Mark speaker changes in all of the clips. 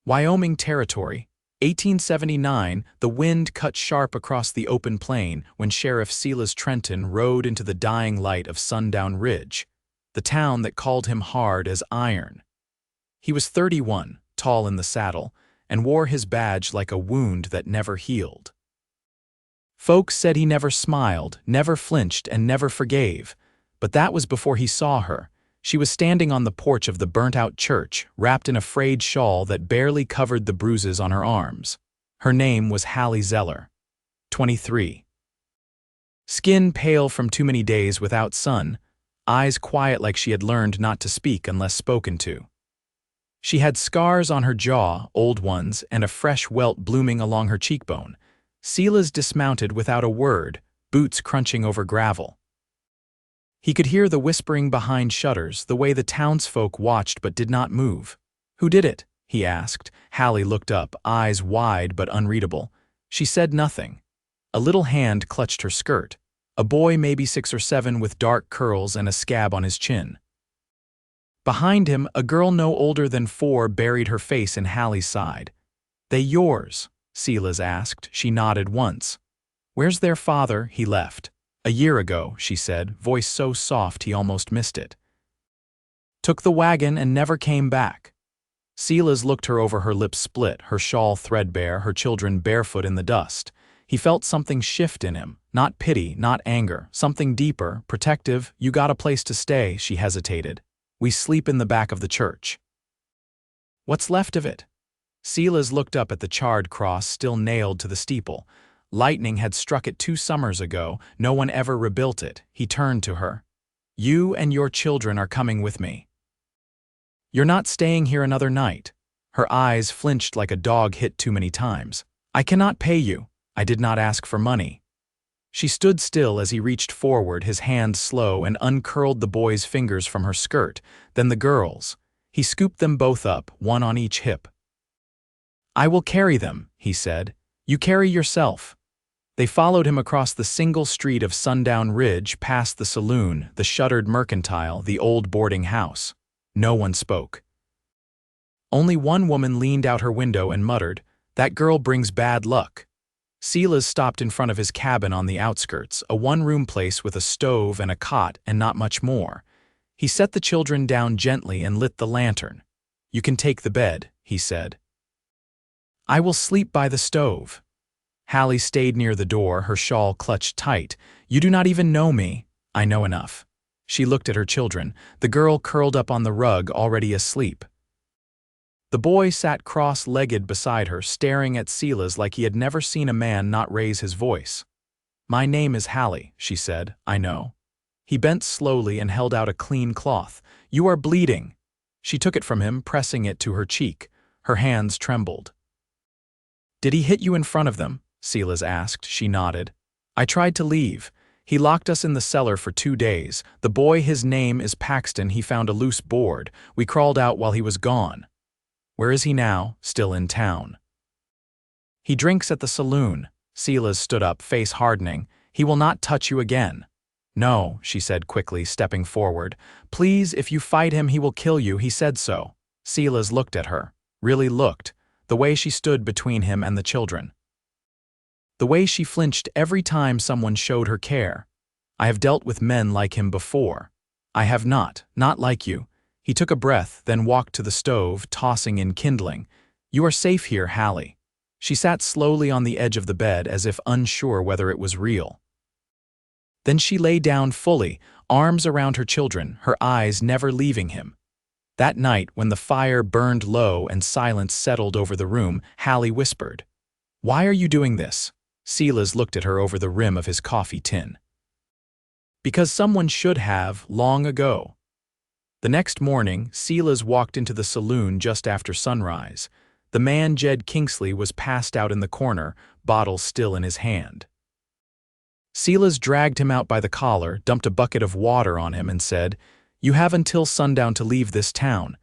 Speaker 1: Wyoming Territory, 1879. The wind cut sharp across the open plain when Sheriff Silas Trenton rode into the dying light of Sundown Ridge, the town that called him hard as iron. He was 31, tall in the saddle, and wore his badge like a wound that never healed. Folks said he never smiled, never flinched, and never forgave, but that was before he saw her. She was standing on the porch of the burnt-out church, wrapped in a frayed shawl that barely covered the bruises on her arms. Her name was Hallie Zeller, 23. Skin pale from too many days without sun, eyes quiet like she had learned not to speak unless spoken to. She had scars on her jaw, old ones, and a fresh welt blooming along her cheekbone. Silas dismounted without a word, boots crunching over gravel. He could hear the whispering behind shutters, the way the townsfolk watched but did not move. "Who did it?" he asked. Hallie looked up, eyes wide but unreadable. She said nothing. A little hand clutched her skirt. A boy maybe 6 or 7 with dark curls and a scab on his chin. Behind him, a girl no older than 4 buried her face in Hallie's side. "They yours?" Silas asked. She nodded once. "Where's their father?" He left. "A year ago," she said, voice so soft he almost missed it. "Took the wagon and never came back." Silas looked her over, her lips split, her shawl threadbare, her children barefoot in the dust. He felt something shift in him, not pity, not anger, something deeper, protective. "You got a place to stay," she hesitated. "We sleep in the back of the church." "What's left of it?" Silas looked up at the charred cross still nailed to the steeple. Lightning had struck it 2 summers ago. No one ever rebuilt it. He turned to her. "You and your children are coming with me. You're not staying here another night." Her eyes flinched like a dog hit too many times. "I cannot pay you. I did not ask for money." She stood still as he reached forward, his hand slow, and uncurled the boy's fingers from her skirt, then the girl's. He scooped them both up, one on each hip. "I will carry them," he said. "You carry yourself." They followed him across the single street of Sundown Ridge, past the saloon, the shuttered mercantile, the old boarding house. No one spoke. Only one woman leaned out her window and muttered, "That girl brings bad luck." Silas stopped in front of his cabin on the outskirts, a one-room place with a stove and a cot and not much more. He set the children down gently and lit the lantern. "You can take the bed," he said. "I will sleep by the stove." Hallie stayed near the door, her shawl clutched tight. "You do not even know me." "I know enough." She looked at her children, the girl curled up on the rug, already asleep. The boy sat cross-legged beside her, staring at Silas like he had never seen a man not raise his voice. "My name is Hallie," she said. "I know." He bent slowly and held out a clean cloth. "You are bleeding." She took it from him, pressing it to her cheek. Her hands trembled. "Did he hit you in front of them?" Silas asked. She nodded. "I tried to leave. He locked us in the cellar for 2 days. The boy, his name is Paxton, he found a loose board. We crawled out while he was gone." "Where is he now?" "Still in town." "He drinks at the saloon." Silas stood up, face hardening. "He will not touch you again." "No," she said quickly, stepping forward. "Please, if you fight him, he will kill you. He said so." Silas looked at her. Really looked. The way she stood between him and the children. The way she flinched every time someone showed her care. "I have dealt with men like him before." "I have not like you." He took a breath, then walked to the stove, tossing in kindling. "You are safe here, Hallie." She sat slowly on the edge of the bed as if unsure whether it was real. Then she lay down fully, arms around her children, her eyes never leaving him. That night, when the fire burned low and silence settled over the room, Hallie whispered, "Why are you doing this?" Silas looked at her over the rim of his coffee tin. "Because someone should have, long ago." The next morning, Silas walked into the saloon just after sunrise. The man Jed Kingsley was passed out in the corner, bottle still in his hand. Silas dragged him out by the collar, dumped a bucket of water on him, and said, "You have until sundown to leave this town.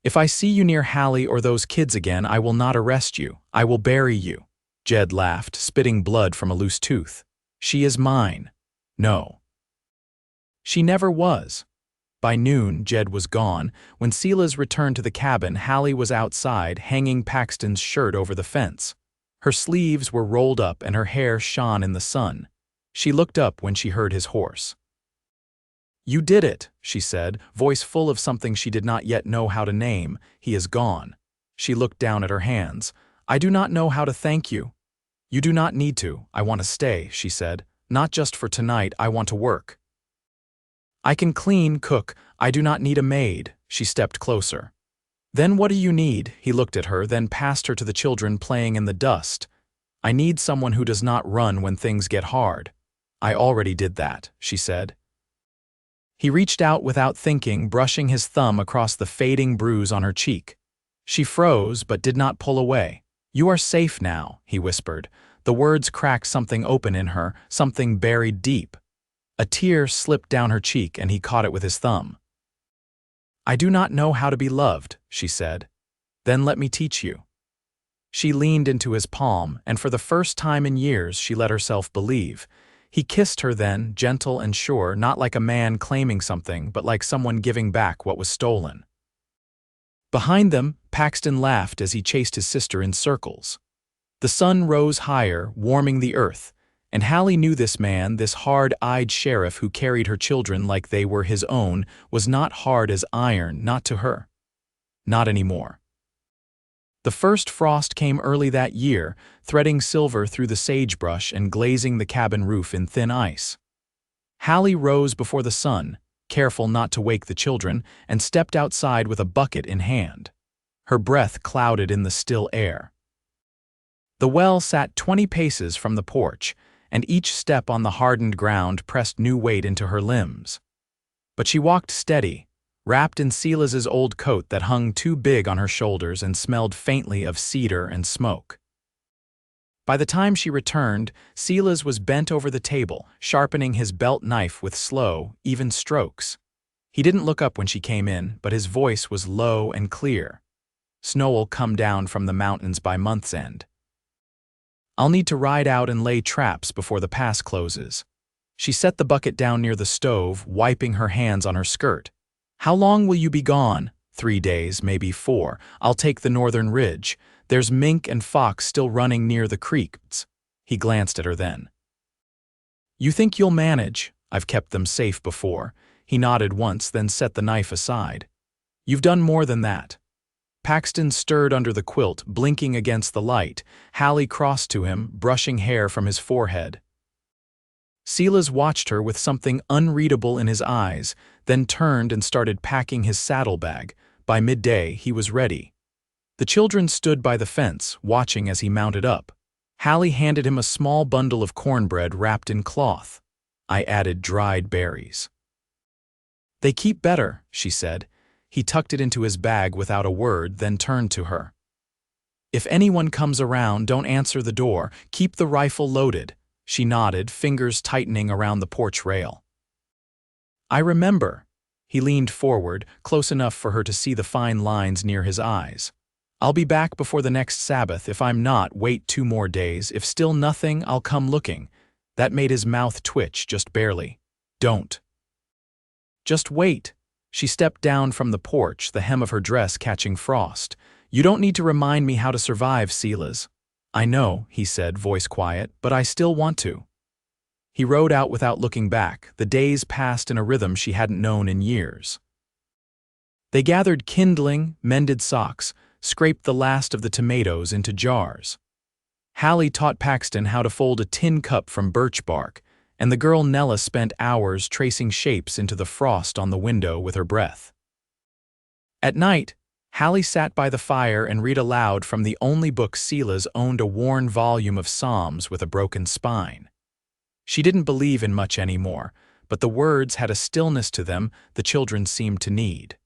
Speaker 1: If I see you near Hallie or those kids again, I will not arrest you. I will bury you." Jed laughed, spitting blood from a loose tooth. "She is mine." "No." "She never was." By noon, Jed was gone. When Silas returned to the cabin, Hallie was outside, hanging Paxton's shirt over the fence. Her sleeves were rolled up and her hair shone in the sun. She looked up when she heard his horse. "You did it," she said, voice full of something she did not yet know how to name. "He is gone." She looked down at her hands. "I do not know how to thank you." "You do not need to. I want to stay," she said. "Not just for tonight, I want to work. I can clean, cook. I do not need a maid." She stepped closer. "Then what do you need?" He looked at her, then passed her to the children playing in the dust. "I need someone who does not run when things get hard." "I already did that," she said. He reached out without thinking, brushing his thumb across the fading bruise on her cheek. She froze, but did not pull away. "You are safe now," he whispered. The words cracked something open in her, something buried deep. A tear slipped down her cheek and he caught it with his thumb. "I do not know how to be loved," she said. "Then let me teach you." She leaned into his palm, and for the first time in years she let herself believe. He kissed her then, gentle and sure, not like a man claiming something, but like someone giving back what was stolen. Behind them, Paxton laughed as he chased his sister in circles. The sun rose higher, warming the earth, and Hallie knew this man, this hard-eyed sheriff who carried her children like they were his own, was not hard as iron, not to her. Not anymore. The first frost came early that year, threading silver through the sagebrush and glazing the cabin roof in thin ice. Hallie rose before the sun, careful not to wake the children, and stepped outside with a bucket in hand. Her breath clouded in the still air. The well sat 20 paces from the porch, and each step on the hardened ground pressed new weight into her limbs. But she walked steady, wrapped in Silas's old coat that hung too big on her shoulders and smelled faintly of cedar and smoke. By the time she returned, Silas was bent over the table, sharpening his belt knife with slow, even strokes. He didn't look up when she came in, but his voice was low and clear. "Snow'll come down from the mountains by month's end. I'll need to ride out and lay traps before the pass closes." She set the bucket down near the stove, wiping her hands on her skirt. "How long will you be gone?" 3 days, maybe 4. "I'll take the northern ridge. There's mink and fox still running near the creeks." He glanced at her then. "You think you'll manage? I've kept them safe before." He nodded once, then set the knife aside. "You've done more than that." Paxton stirred under the quilt, blinking against the light. Hallie crossed to him, brushing hair from his forehead. Silas watched her with something unreadable in his eyes, then turned and started packing his saddlebag. By midday, he was ready. The children stood by the fence, watching as he mounted up. Hallie handed him a small bundle of cornbread wrapped in cloth. "I added dried berries." "They keep better," she said. He tucked it into his bag without a word, then turned to her. "If anyone comes around, don't answer the door. Keep the rifle loaded." She nodded, fingers tightening around the porch rail. "I remember." He leaned forward, close enough for her to see the fine lines near his eyes. "I'll be back before the next Sabbath. If I'm not, wait 2 more days. If still nothing, I'll come looking." That made his mouth twitch, just barely. "Don't." "Just wait." She stepped down from the porch, the hem of her dress catching frost. "You don't need to remind me how to survive, Silas." "I know," he said, voice quiet, "but I still want to." He rode out without looking back. The days passed in a rhythm she hadn't known in years. They gathered kindling, mended socks, scraped the last of the tomatoes into jars. Hallie taught Paxton how to fold a tin cup from birch bark, and the girl Nella spent hours tracing shapes into the frost on the window with her breath. At night, Hallie sat by the fire and read aloud from the only book Silas owned, a worn volume of Psalms with a broken spine. She didn't believe in much anymore, but the words had a stillness to them the children seemed to need.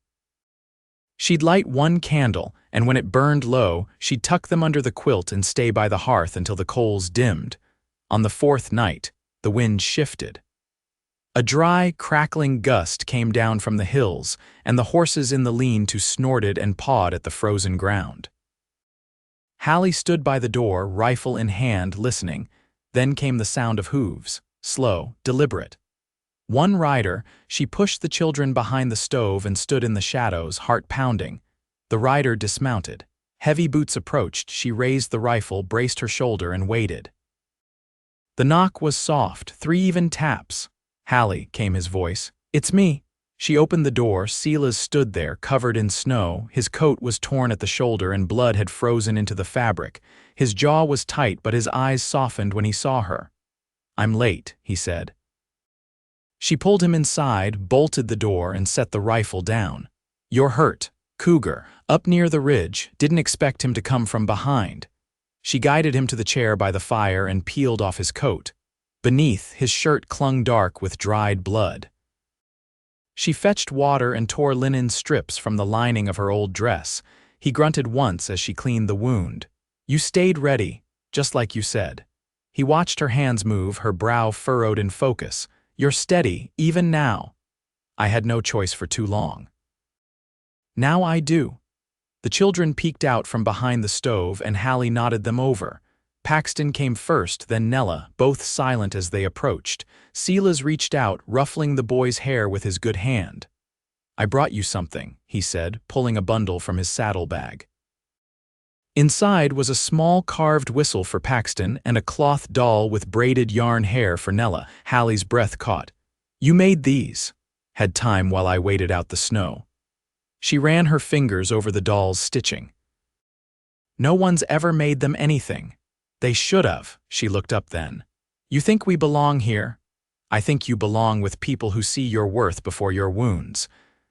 Speaker 1: She'd light 1 candle, and when it burned low, she'd tuck them under the quilt and stay by the hearth until the coals dimmed. On the 4th night, the wind shifted. A dry, crackling gust came down from the hills, and the horses in the lean-to snorted and pawed at the frozen ground. Hallie stood by the door, rifle in hand, listening. Then came the sound of hooves, slow, deliberate. One rider, she pushed the children behind the stove and stood in the shadows, heart pounding. The rider dismounted. Heavy boots approached, she raised the rifle, braced her shoulder, and waited. The knock was soft, 3 even taps. "Hallie," came his voice. "It's me." She opened the door. Silas stood there, covered in snow. His coat was torn at the shoulder and blood had frozen into the fabric. His jaw was tight, but his eyes softened when he saw her. "I'm late," he said. She pulled him inside, bolted the door, and set the rifle down. "You're hurt. Cougar. Up near the ridge. Didn't expect him to come from behind." She guided him to the chair by the fire and peeled off his coat. Beneath, his shirt clung dark with dried blood. She fetched water and tore linen strips from the lining of her old dress. He grunted once as she cleaned the wound. "You stayed ready, just like you said." He watched her hands move, her brow furrowed in focus. "You're steady, even now." "I had no choice for too long." "Now I do." The children peeked out from behind the stove and Hallie nodded them over. Paxton came first, then Nella, both silent as they approached. Silas reached out, ruffling the boy's hair with his good hand. "I brought you something," he said, pulling a bundle from his saddlebag. Inside was a small carved whistle for Paxton and a cloth doll with braided yarn hair for Nella. Hallie's breath caught. "You made these." "Had time while I waited out the snow." She ran her fingers over the doll's stitching. "No one's ever made them anything." "They should have." She looked up then. "You think we belong here?" "I think you belong with people who see your worth before your wounds."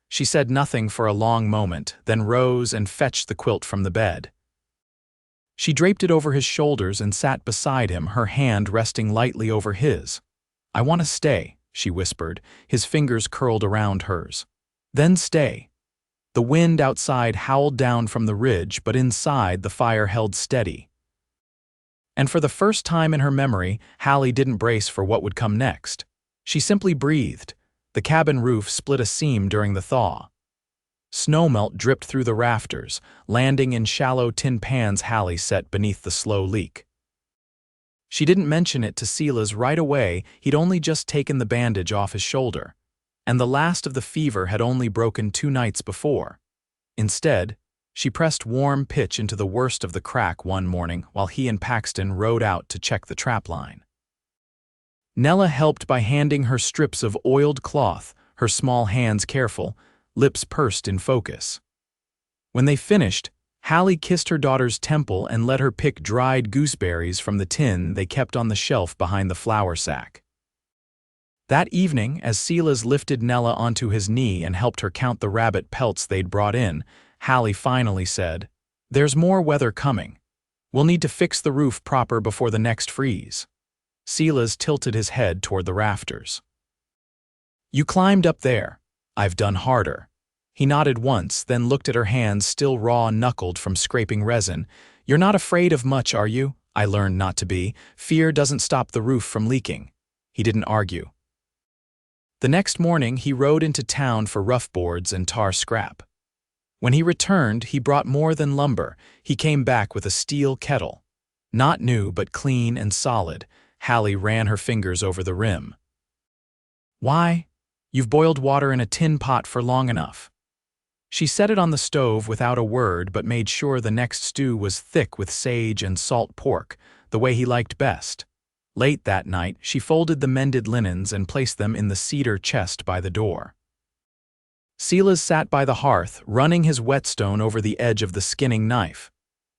Speaker 1: She said nothing for a long moment, then rose and fetched the quilt from the bed. She draped it over his shoulders and sat beside him, her hand resting lightly over his. "I want to stay," she whispered, his fingers curled around hers. "Then stay." The wind outside howled down from the ridge, but inside the fire held steady. And for the first time in her memory, Hallie didn't brace for what would come next. She simply breathed. The cabin roof split a seam during the thaw. Snowmelt dripped through the rafters, landing in shallow tin pans Hallie set beneath the slow leak. She didn't mention it to Silas right away. He'd only just taken the bandage off his shoulder. And the last of the fever had only broken 2 nights before. Instead, she pressed warm pitch into the worst of the crack one morning while he and Paxton rode out to check the trapline. Nella helped by handing her strips of oiled cloth, her small hands careful, lips pursed in focus. When they finished, Hallie kissed her daughter's temple and let her pick dried gooseberries from the tin they kept on the shelf behind the flour sack. That evening, as Silas lifted Nella onto his knee and helped her count the rabbit pelts they'd brought in, Hallie finally said, "There's more weather coming. We'll need to fix the roof proper before the next freeze." Silas tilted his head toward the rafters. "You climbed up there. I've done harder." He nodded once, then looked at her hands still raw-knuckled from scraping resin. "You're not afraid of much, are you?" "I learned not to be. Fear doesn't stop the roof from leaking." He didn't argue. The next morning, he rode into town for rough boards and tar scrap. When he returned, he brought more than lumber. He came back with a steel kettle. Not new, but clean and solid. Hallie ran her fingers over the rim. "Why? You've boiled water in a tin pot for long enough." She set it on the stove without a word, but made sure the next stew was thick with sage and salt pork, the way he liked best. Late that night, she folded the mended linens and placed them in the cedar chest by the door. Silas sat by the hearth, running his whetstone over the edge of the skinning knife.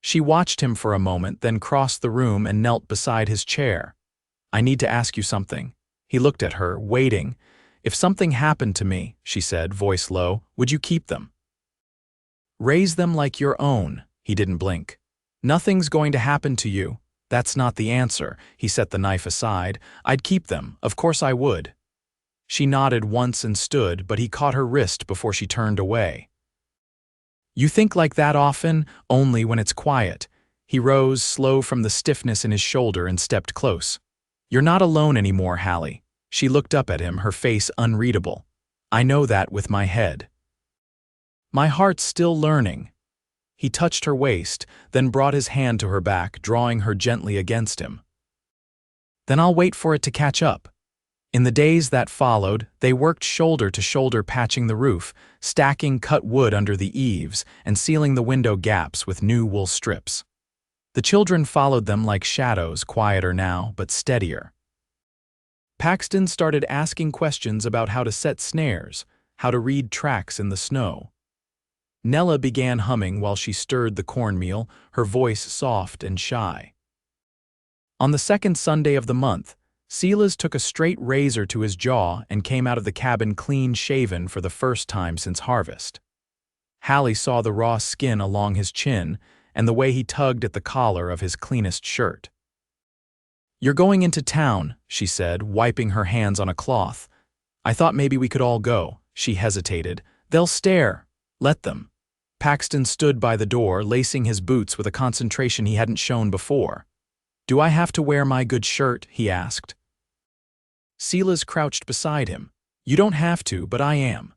Speaker 1: She watched him for a moment, then crossed the room and knelt beside his chair. "I need to ask you something." He looked at her, waiting. "If something happened to me," she said, voice low, "would you keep them?" "Raise them like your own." He didn't blink. "Nothing's going to happen to you." "That's not the answer." He set the knife aside. "I'd keep them. Of course I would." She nodded once and stood, but he caught her wrist before she turned away. "You think like that often?" "Only when it's quiet." He rose, slow from the stiffness in his shoulder, and stepped close. "You're not alone anymore, Hallie." She looked up at him, her face unreadable. "I know that with my head. My heart's still learning." He touched her waist, then brought his hand to her back, drawing her gently against him. "Then I'll wait for it to catch up." In the days that followed, they worked shoulder to shoulder patching the roof, stacking cut wood under the eaves, and sealing the window gaps with new wool strips. The children followed them like shadows, quieter now, but steadier. Paxton started asking questions about how to set snares, how to read tracks in the snow. Nella began humming while she stirred the cornmeal, her voice soft and shy. On the second Sunday of the month, Silas took a straight razor to his jaw and came out of the cabin clean-shaven for the first time since harvest. Hallie saw the raw skin along his chin and the way he tugged at the collar of his cleanest shirt. "You're going into town," she said, wiping her hands on a cloth. "I thought maybe we could all go." She hesitated. "They'll stare." "Let them." Paxton stood by the door, lacing his boots with a concentration he hadn't shown before. "Do I have to wear my good shirt?" he asked. Silas crouched beside him. "You don't have to, but I am."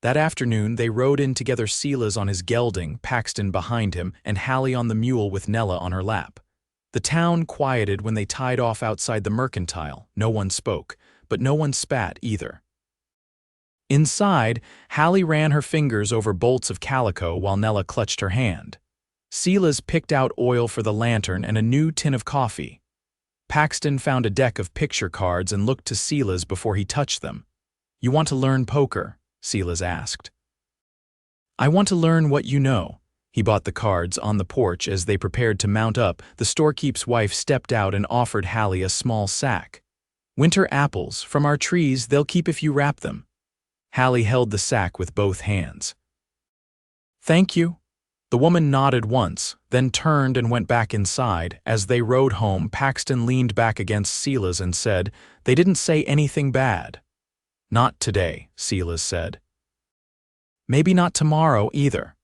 Speaker 1: That afternoon, they rode in together, Silas on his gelding, Paxton behind him, and Hallie on the mule with Nella on her lap. The town quieted when they tied off outside the mercantile. No one spoke, but no one spat either. Inside, Hallie ran her fingers over bolts of calico while Nella clutched her hand. Silas picked out oil for the lantern and a new tin of coffee. Paxton found a deck of picture cards and looked to Silas before he touched them. "You want to learn poker?" Silas asked. "I want to learn what you know." He bought the cards on the porch. As they prepared to mount up, the storekeep's wife stepped out and offered Hallie a small sack. "Winter apples, from our trees, they'll keep if you wrap them." Hallie held the sack with both hands. "Thank you." The woman nodded once, then turned and went back inside. As they rode home, Paxton leaned back against Silas and said, "They didn't say anything bad." "Not today," Silas said. "Maybe not tomorrow either."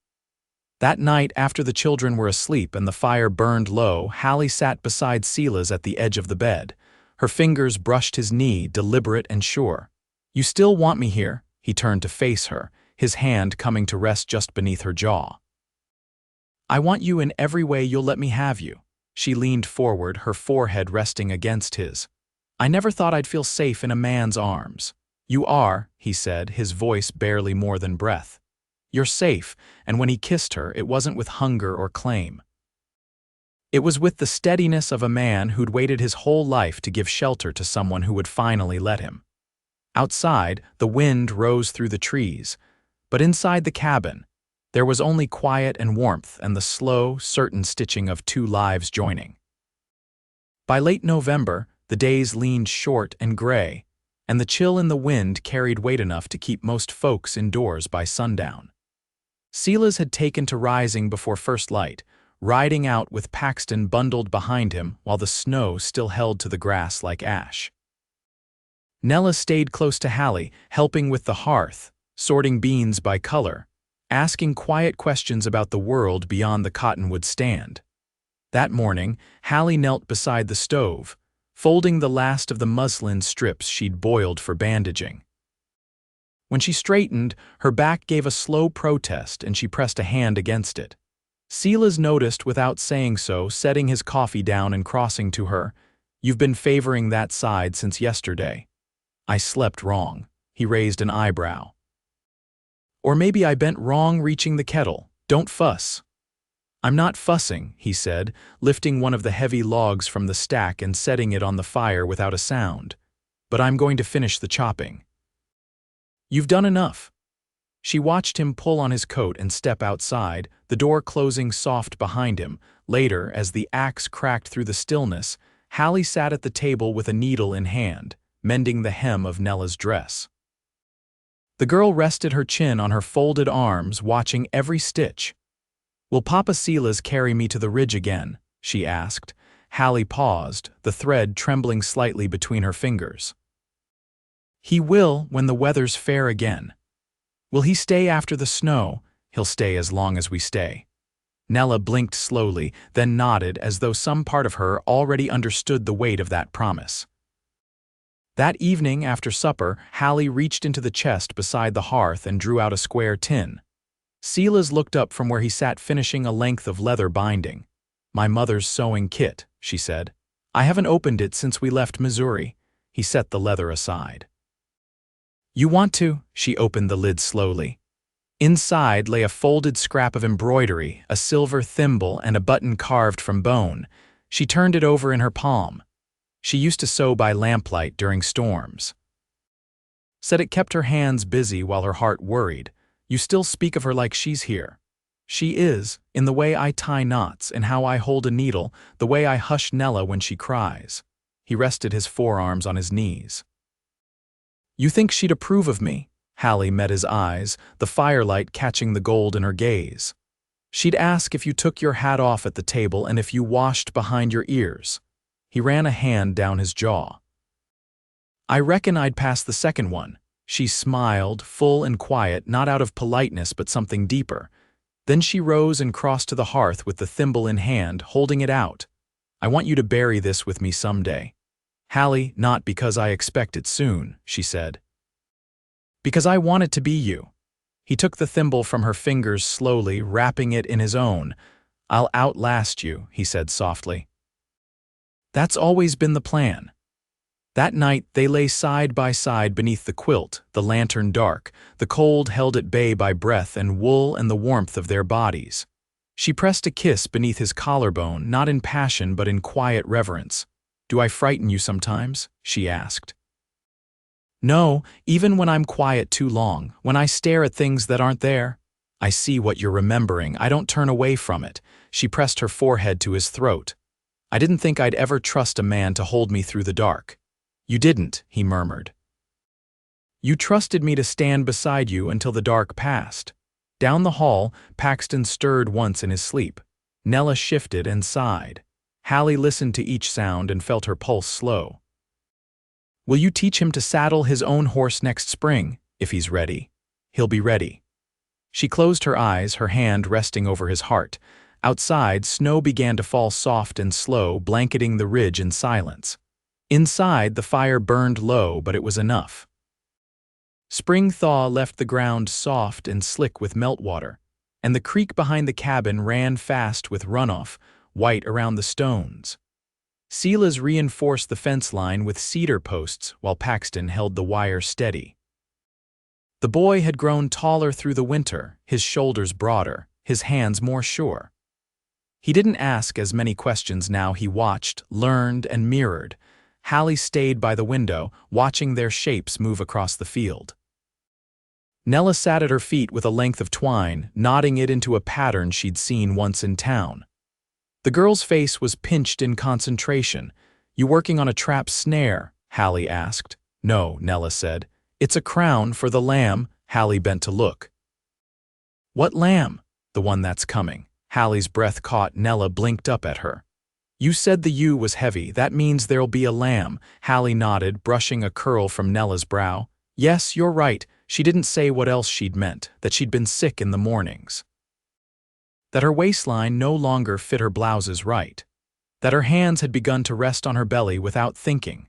Speaker 1: That night, after the children were asleep and the fire burned low, Hallie sat beside Silas at the edge of the bed. Her fingers brushed his knee, deliberate and sure. "You still want me here?" He turned to face her, his hand coming to rest just beneath her jaw. "I want you in every way you'll let me have you." She leaned forward, her forehead resting against his. "I never thought I'd feel safe in a man's arms." "You are," he said, his voice barely more than breath. "You're safe," and when he kissed her, it wasn't with hunger or claim. It was with the steadiness of a man who'd waited his whole life to give shelter to someone who would finally let him. Outside, the wind rose through the trees, but inside the cabin, there was only quiet and warmth and the slow, certain stitching of two lives joining. By late November, the days leaned short and gray, and the chill in the wind carried weight enough to keep most folks indoors by sundown. Silas had taken to rising before first light, riding out with Paxton bundled behind him while the snow still held to the grass like ash. Nella stayed close to Hallie, helping with the hearth, sorting beans by color, asking quiet questions about the world beyond the cottonwood stand. That morning, Hallie knelt beside the stove, folding the last of the muslin strips she'd boiled for bandaging. When she straightened, her back gave a slow protest and she pressed a hand against it. Silas noticed without saying so, setting his coffee down and crossing to her. "You've been favoring that side since yesterday." "I slept wrong." He raised an eyebrow. "Or maybe I bent wrong reaching the kettle. Don't fuss." "I'm not fussing," he said, lifting one of the heavy logs from the stack and setting it on the fire without a sound. "But I'm going to finish the chopping." "You've done enough." She watched him pull on his coat and step outside, the door closing soft behind him. Later, as the axe cracked through the stillness, Hallie sat at the table with a needle in hand, mending the hem of Nella's dress. The girl rested her chin on her folded arms, watching every stitch. "Will Papa Silas carry me to the ridge again?" she asked. Hallie paused, the thread trembling slightly between her fingers. "He will when the weather's fair again." "Will he stay after the snow?" "He'll stay as long as we stay." Nella blinked slowly, then nodded as though some part of her already understood the weight of that promise. That evening, after supper, Hallie reached into the chest beside the hearth and drew out a square tin. Silas looked up from where he sat finishing a length of leather binding. "My mother's sewing kit," she said. "I haven't opened it since we left Missouri." He set the leather aside. "You want to?" She opened the lid slowly. Inside lay a folded scrap of embroidery, a silver thimble, and a button carved from bone. She turned it over in her palm. She used to sew by lamplight during storms. Said it kept her hands busy while her heart worried. "You still speak of her like she's here." "She is, in the way I tie knots and how I hold a needle, the way I hush Nella when she cries." He rested his forearms on his knees. "You think she'd approve of me?" Hallie met his eyes, the firelight catching the gold in her gaze. "She'd ask if you took your hat off at the table and if you washed behind your ears." He ran a hand down his jaw. "I reckon I'd pass the second one." She smiled, full and quiet, not out of politeness but something deeper. Then she rose and crossed to the hearth with the thimble in hand, holding it out. "I want you to bury this with me someday." "Hallie, not because I expect it soon," she said. "Because I want it to be you." He took the thimble from her fingers slowly, wrapping it in his own. "I'll outlast you," he said softly. "That's always been the plan." That night they lay side by side beneath the quilt, the lantern dark, the cold held at bay by breath and wool and the warmth of their bodies. She pressed a kiss beneath his collarbone, not in passion but in quiet reverence. "Do I frighten you sometimes?" she asked. "No, even when I'm quiet too long, when I stare at things that aren't there. I see what you're remembering, I don't turn away from it." She pressed her forehead to his throat. "I didn't think I'd ever trust a man to hold me through the dark." "You didn't," he murmured. "You trusted me to stand beside you until the dark passed." Down the hall, Paxton stirred once in his sleep. Nella shifted and sighed. Hallie listened to each sound and felt her pulse slow. "Will you teach him to saddle his own horse next spring? If he's ready. He'll be ready." She closed her eyes, her hand resting over his heart. Outside, snow began to fall soft and slow, blanketing the ridge in silence. Inside, the fire burned low, but it was enough. Spring thaw left the ground soft and slick with meltwater, and the creek behind the cabin ran fast with runoff, white around the stones. Silas reinforced the fence line with cedar posts while Paxton held the wire steady. The boy had grown taller through the winter, his shoulders broader, his hands more sure. He didn't ask as many questions now. He watched, learned, and mirrored. Hallie stayed by the window, watching their shapes move across the field. Nella sat at her feet with a length of twine, knotting it into a pattern she'd seen once in town. The girl's face was pinched in concentration. "You working on a trap snare?" Hallie asked. "No," Nella said. "It's a crown for the lamb." Hallie bent to look. "What lamb?" "The one that's coming." Hallie's breath caught. Nella blinked up at her. "You said the U was heavy. That means there'll be a lamb." Hallie nodded, brushing a curl from Nella's brow. "Yes, you're right." She didn't say what else she'd meant, that she'd been sick in the mornings. That her waistline no longer fit her blouses right. That her hands had begun to rest on her belly without thinking.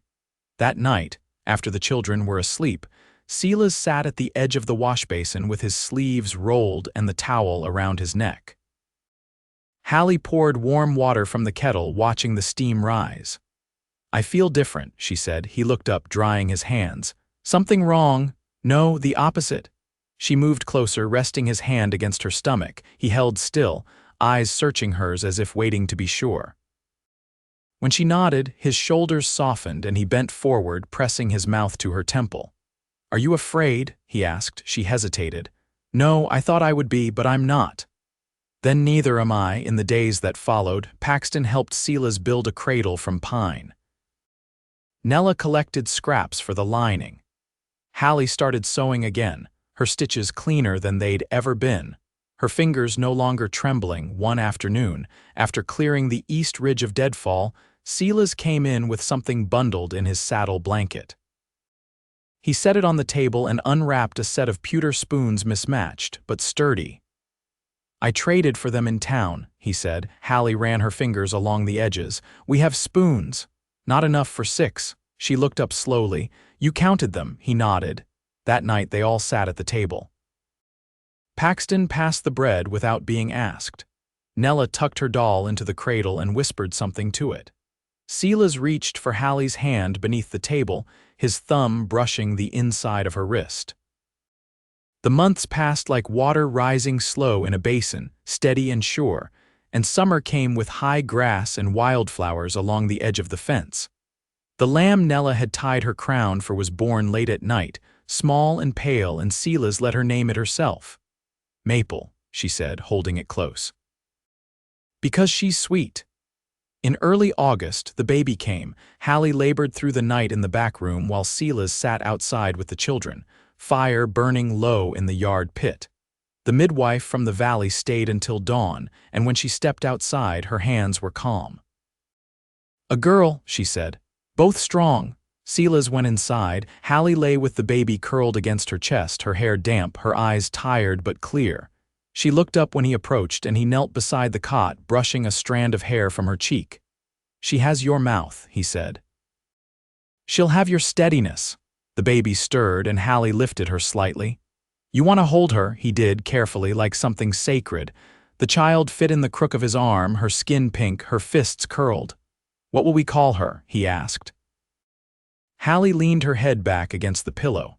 Speaker 1: That night, after the children were asleep, Silas sat at the edge of the washbasin with his sleeves rolled and the towel around his neck. Hallie poured warm water from the kettle, watching the steam rise. "I feel different," she said. He looked up, drying his hands. "Something wrong?" "No, the opposite." She moved closer, resting his hand against her stomach. He held still, eyes searching hers as if waiting to be sure. When she nodded, his shoulders softened and he bent forward, pressing his mouth to her temple. "Are you afraid?" he asked. She hesitated. "No, I thought I would be, but I'm not." "Then neither am I." In the days that followed, Paxton helped Silas build a cradle from pine. Nella collected scraps for the lining. Hallie started sewing again, her stitches cleaner than they'd ever been, her fingers no longer trembling. One afternoon, after clearing the east ridge of deadfall, Silas came in with something bundled in his saddle blanket. He set it on the table and unwrapped a set of pewter spoons, mismatched, but sturdy. "I traded for them in town," he said. Hallie ran her fingers along the edges. "We have spoons. Not enough for 6. She looked up slowly. "You counted them," he nodded. That night they all sat at the table. Paxton passed the bread without being asked. Nella tucked her doll into the cradle and whispered something to it. Silas reached for Hallie's hand beneath the table, his thumb brushing the inside of her wrist. The months passed like water rising slow in a basin, steady and sure, and summer came with high grass and wildflowers along the edge of the fence. The lamb Nella had tied her crown for was born late at night, small and pale, and Silas let her name it herself. Maple, she said, holding it close. Because she's sweet. In early August, the baby came. Hallie labored through the night in the back room while Silas sat outside with the children, fire burning low in the yard pit. The midwife from the valley stayed until dawn, and when she stepped outside, her hands were calm. A girl, she said. Both strong. Silas went inside. Hallie lay with the baby curled against her chest, her hair damp, her eyes tired but clear. She looked up when he approached, and he knelt beside the cot, brushing a strand of hair from her cheek. She has your mouth, he said. She'll have your steadiness. The baby stirred, and Hallie lifted her slightly. You want to hold her, he did, carefully, like something sacred. The child fit in the crook of his arm, her skin pink, her fists curled. What will we call her? He asked. Hallie leaned her head back against the pillow.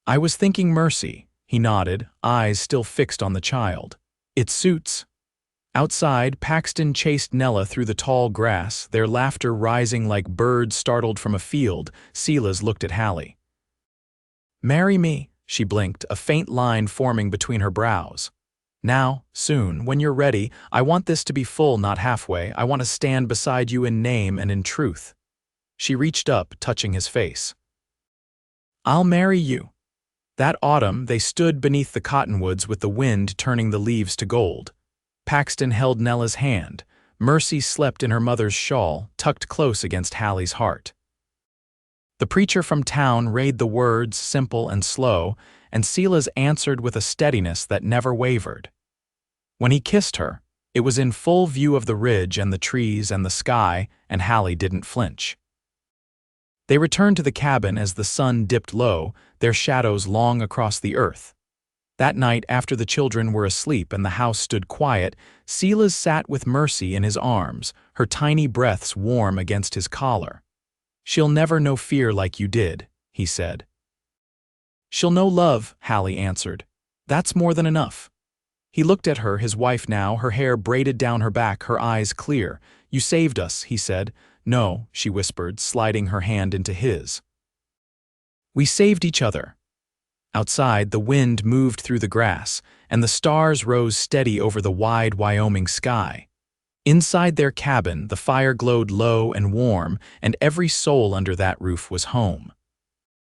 Speaker 1: I was thinking Mercy. He nodded, eyes still fixed on the child. It suits. Outside, Paxton chased Nella through the tall grass, their laughter rising like birds startled from a field. Silas looked at Hallie. Marry me, she blinked, a faint line forming between her brows. Now, soon, when you're ready, I want this to be full, not halfway. I want to stand beside you in name and in truth. She reached up, touching his face. I'll marry you. That autumn, they stood beneath the cottonwoods with the wind turning the leaves to gold. Paxton held Nella's hand. Mercy slept in her mother's shawl, tucked close against Hallie's heart. The preacher from town read the words, simple and slow, and Silas answered with a steadiness that never wavered. When he kissed her, it was in full view of the ridge and the trees and the sky, and Hallie didn't flinch. They returned to the cabin as the sun dipped low, their shadows long across the earth. That night, after the children were asleep and the house stood quiet, Silas sat with Mercy in his arms, her tiny breaths warm against his collar. She'll never know fear like you did, he said. She'll know love, Hallie answered. That's more than enough. He looked at her, his wife now, her hair braided down her back, her eyes clear. You saved us, he said. No, she whispered, sliding her hand into his. We saved each other. Outside, the wind moved through the grass, and the stars rose steady over the wide Wyoming sky. Inside their cabin, the fire glowed low and warm, and every soul under that roof was home.